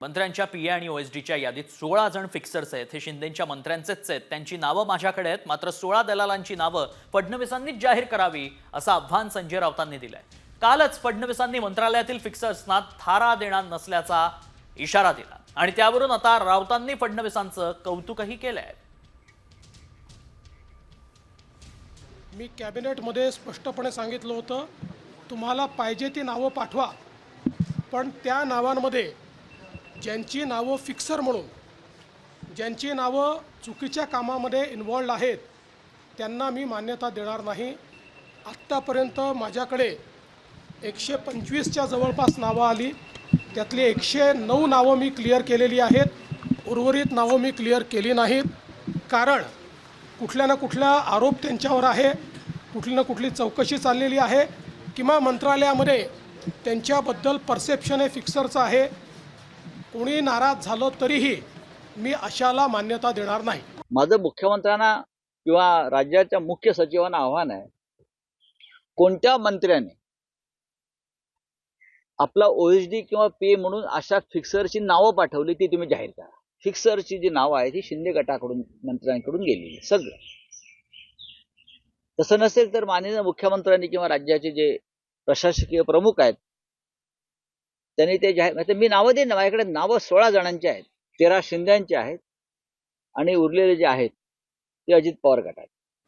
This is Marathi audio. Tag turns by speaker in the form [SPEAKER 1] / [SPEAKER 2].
[SPEAKER 1] मंत्र्यांच्या पीए आणि ओएसडीच्या यादीत 16 जण फिक्सर्स आहेत। हे शिंदेंच्या मंत्र्यांचेच आहेत। त्यांची नावं माझ्याकडे आहेत, मात्र 16 दलालांची नावं फडणवीसांनीच जाहीर करावी असं आव्हान संजय राऊतांनी दिलंय। कालच फडणवीसांनी मंत्रालयातील फिक्सर्सना थारा देणार नसल्याचा इशारा दिला आणि त्यावरून आता राऊतांनी फडणवीसांचं कौतुकही केलंय।
[SPEAKER 2] मी कॅबिनेटमध्ये स्पष्टपणे सांगितलं होतं, तुम्हाला पाहिजे ती नावं पाठवा, पण त्या नावांमध्ये ज्यांची नावं फिक्सर म्हणून, ज्यांची नावं चुकीच्या कामामध्ये इन्व्हॉल्ड आहेत, त्यांना मी मान्यता देणार नाही। आत्तापर्यंत माझ्याकडे 125च्या जवळपास नावं आली, त्यातली 109 नावं मी क्लिअर केलेली आहेत। उर्वरित नावं मी क्लिअर केली नाहीत, कारण कुठल्या ना कुठला आरोप त्यांच्यावर आहे, कुठली ना कुठली चौकशी चाललेली आहे, किंवा मंत्रालयामध्ये त्यांच्याबद्दल परसेप्शन हे फिक्सरचं आहे। कोणी नाराज झालं तरीही मी अशाला मान्यता देणार नाही।
[SPEAKER 3] माझं मुख्यमंत्र्यांना किंवा राज्याच्या मुख्य सचिवांना आव्हान आहे, कोणत्या मंत्र्याने आपला ओएसडी किंवा पीए म्हणून अशा फिक्सरची नावं पाठवली ती तुम्ही जाहीर करा। फिक्सरची जी नावं आहेत ती शिंदे गटाकडून मंत्र्यांकडून गेलेली सगळं। तसं नसेल तर माननीय मुख्यमंत्र्यांनी किंवा राज्याचे जे प्रशासकीय प्रमुख आहेत त्यांनी ते जाहीर, मी नावं देईन ना, माझ्याकडे नावं 16 जणांची आहेत, 13 शिंदेची आहेत आणि उरलेले जे आहेत ते अजित पवार गटात।